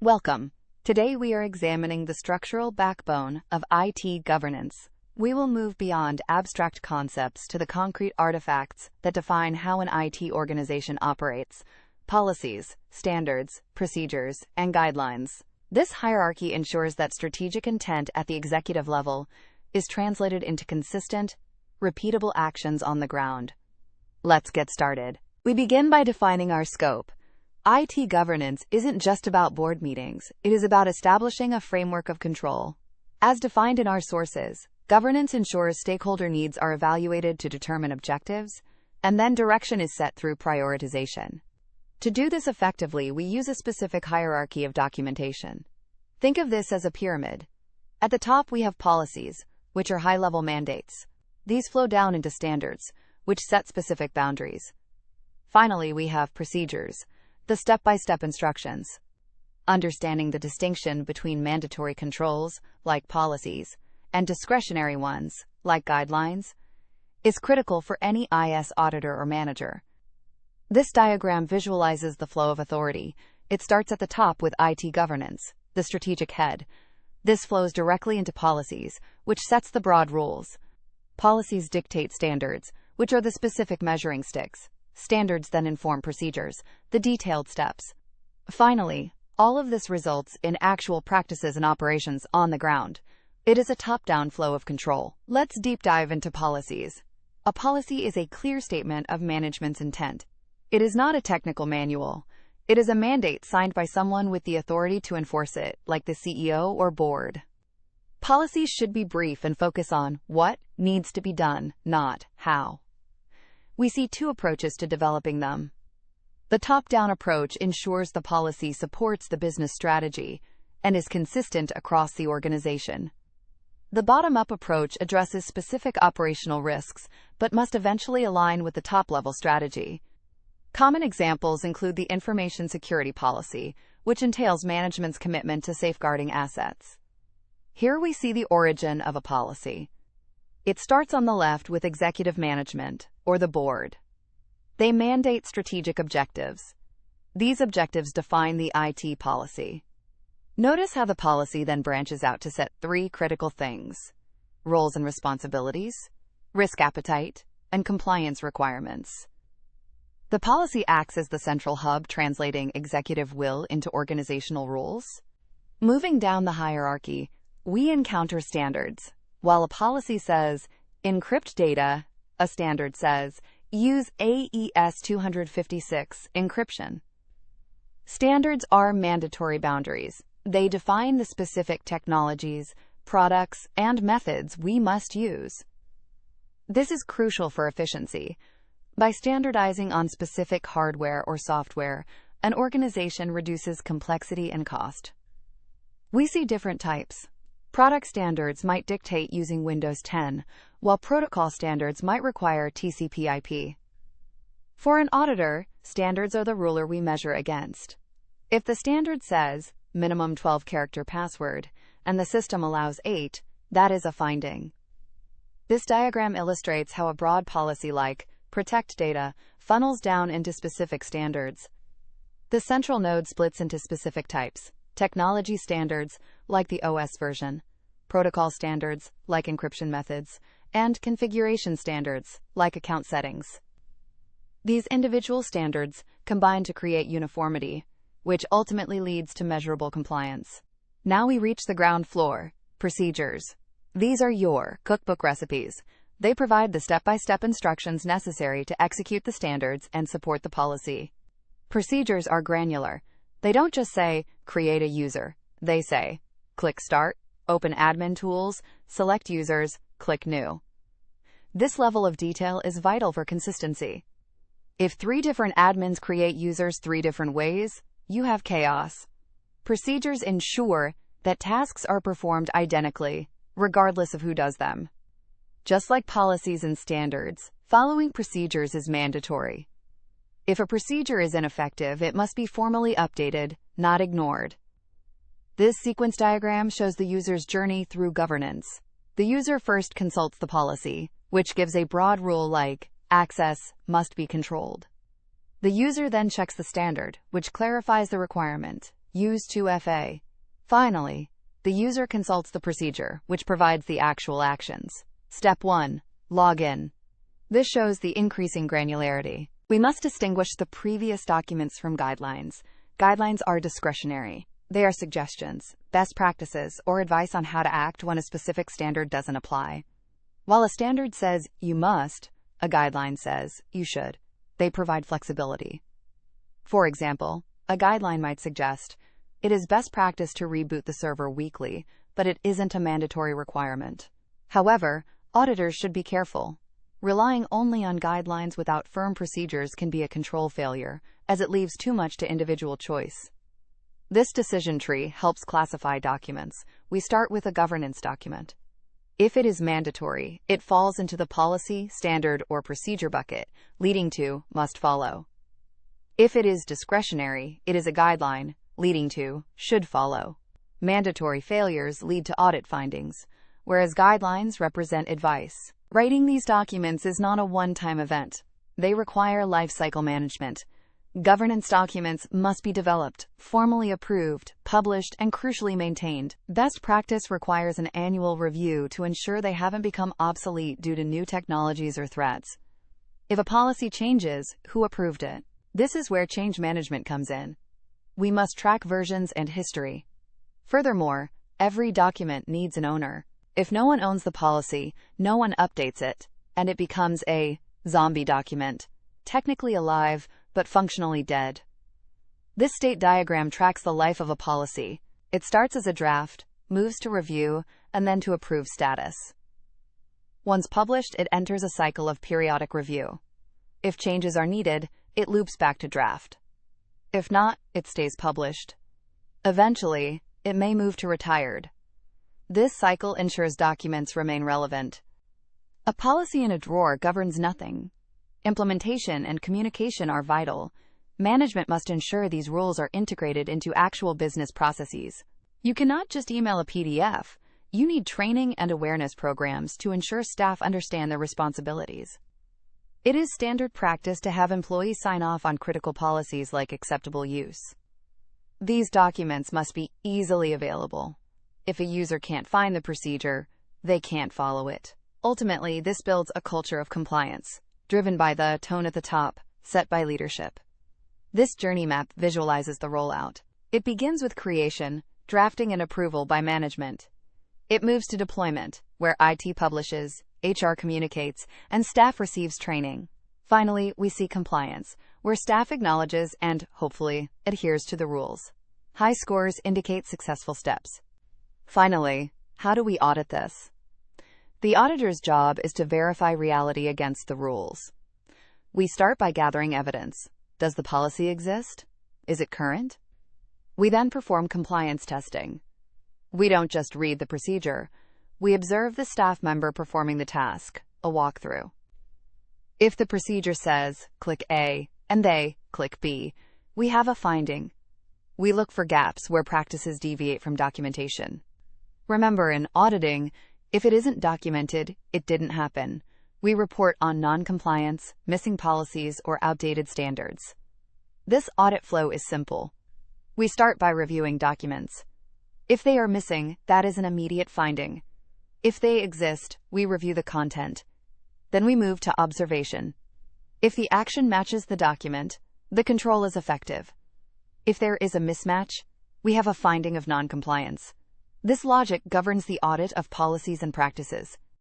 Welcome. Today we are examining the structural backbone of IT governance. We will move beyond abstract concepts to the concrete artifacts that define how an IT organization operates: policies, standards, procedures, and guidelines. This hierarchy ensures that strategic intent at the executive level is translated into consistent, repeatable actions on the ground. Let's get started. We begin by defining our scope. IT governance isn't just about board meetings, it is about establishing a framework of control. As defined in our sources, governance ensures stakeholder needs are evaluated to determine objectives, and then direction is set through prioritization. To do this effectively, we use a specific hierarchy of documentation. Think of this as a pyramid. At the top, we have policies, which are high-level mandates. These flow down into standards, which set specific boundaries. Finally, we have procedures, the step-by-step instructions. Understanding the distinction between mandatory controls, like policies, and discretionary ones, like guidelines, is critical for any IS auditor or manager. This diagram visualizes the flow of authority. It starts at the top with IT governance, the strategic head. This flows directly into policies, which sets the broad rules. Policies dictate standards, which are the specific measuring sticks. Standards then inform procedures, the detailed steps. Finally, all of this results in actual practices and operations on the ground. It is a top-down flow of control. Let's deep dive into policies. A policy is a clear statement of management's intent. It is not a technical manual. It is a mandate signed by someone with the authority to enforce it, like the CEO or board. Policies should be brief and focus on what needs to be done, not how. We see two approaches to developing them. The top-down approach ensures the policy supports the business strategy and is consistent across the organization. The bottom-up approach addresses specific operational risks, but must eventually align with the top-level strategy. Common examples include the information security policy, which entails management's commitment to safeguarding assets. Here we see the origin of a policy. It starts on the left with executive management, or the board. They mandate strategic objectives. These objectives define the IT policy. Notice how the policy then branches out to set three critical things: roles and responsibilities, risk appetite, and compliance requirements. The policy acts as the central hub, translating executive will into organizational rules. Moving down the hierarchy, we encounter standards. While a policy says, encrypt data, a standard says, use AES 256 encryption. Standards are mandatory boundaries. They define the specific technologies, products, and methods we must use. This is crucial for efficiency. By standardizing on specific hardware or software, an organization reduces complexity and cost. We see different types. Product standards might dictate using Windows 10, while protocol standards might require TCP/IP. For an auditor, standards are the ruler we measure against. If the standard says minimum 12-character password and the system allows 8, that is a finding. This diagram illustrates how a broad policy like protect data funnels down into specific standards. The central node splits into specific types: technology standards, like the OS version, protocol standards, like encryption methods, and configuration standards, like account settings. These individual standards combine to create uniformity, which ultimately leads to measurable compliance. Now we reach the ground floor: procedures. These are your cookbook recipes. They provide the step-by-step instructions necessary to execute the standards and support the policy. Procedures are granular. They don't just say, create a user. They say, click Start, open admin tools, select users, click New. This level of detail is vital for consistency. If 3 different admins create users 3 different ways, you have chaos. Procedures ensure that tasks are performed identically, regardless of who does them. Just like policies and standards, following procedures is mandatory. If a procedure is ineffective, it must be formally updated, not ignored. This sequence diagram shows the user's journey through governance. The user first consults the policy, which gives a broad rule like, access must be controlled. The user then checks the standard, which clarifies the requirement, Use 2FA. Finally, the user consults the procedure, which provides the actual actions. Step 1. Log in. This shows the increasing granularity. We must distinguish the previous documents from guidelines. Guidelines are discretionary. They are suggestions, best practices, or advice on how to act when a specific standard doesn't apply. While a standard says you must, a guideline says you should. They provide flexibility. For example, a guideline might suggest, it is best practice to reboot the server weekly, but it isn't a mandatory requirement. However, auditors should be careful. Relying only on guidelines without firm procedures can be a control failure, as it leaves too much to individual choice. This decision tree helps classify documents. We start with a governance document. If it is mandatory, it falls into the policy, standard, or procedure bucket, leading to must follow. If it is discretionary, it is a guideline, leading to should follow. Mandatory failures lead to audit findings, whereas guidelines represent advice. Writing these documents is not a one-time event. They require life cycle management. Governance documents must be developed, formally approved, published, and crucially maintained. Best practice requires an annual review to ensure they haven't become obsolete due to new technologies or threats. If a policy changes, who approved it? This is where change management comes in. We must track versions and history. Furthermore, every document needs an owner. If no one owns the policy, no one updates it, and it becomes a zombie document, technically alive, but functionally dead. This state diagram tracks the life of a policy. It starts as a draft, moves to review, and then to approved status. Once published, it enters a cycle of periodic review. If changes are needed, it loops back to draft. If not, it stays published. Eventually, it may move to retired. This cycle ensures documents remain relevant. A policy in a drawer governs nothing. Implementation and communication are vital. Management must ensure these rules are integrated into actual business processes. You cannot just email a PDF. You need training and awareness programs to ensure staff understand their responsibilities. It is standard practice to have employees sign off on critical policies like acceptable use. These documents must be easily available. If a user can't find the procedure, they can't follow it. Ultimately, this builds a culture of compliance, driven by the tone at the top, set by leadership. This journey map visualizes the rollout. It begins with creation, drafting, and approval by management. It moves to deployment, where IT publishes, HR communicates, and staff receives training. Finally, we see compliance, where staff acknowledges and, hopefully, adheres to the rules. High scores indicate successful steps. Finally, how do we audit this? The auditor's job is to verify reality against the rules. We start by gathering evidence. Does the policy exist? Is it current? We then perform compliance testing. We don't just read the procedure. We observe the staff member performing the task, a walkthrough. If the procedure says, click A, and they click B, we have a finding. We look for gaps where practices deviate from documentation. Remember, in auditing, if it isn't documented, it didn't happen. We report on non-compliance, missing policies, or outdated standards. This audit flow is simple. We start by reviewing documents. If they are missing, that is an immediate finding. If they exist, we review the content. Then we move to observation. If the action matches the document, the control is effective. If there is a mismatch, we have a finding of non-compliance. This logic governs the audit of policies and practices.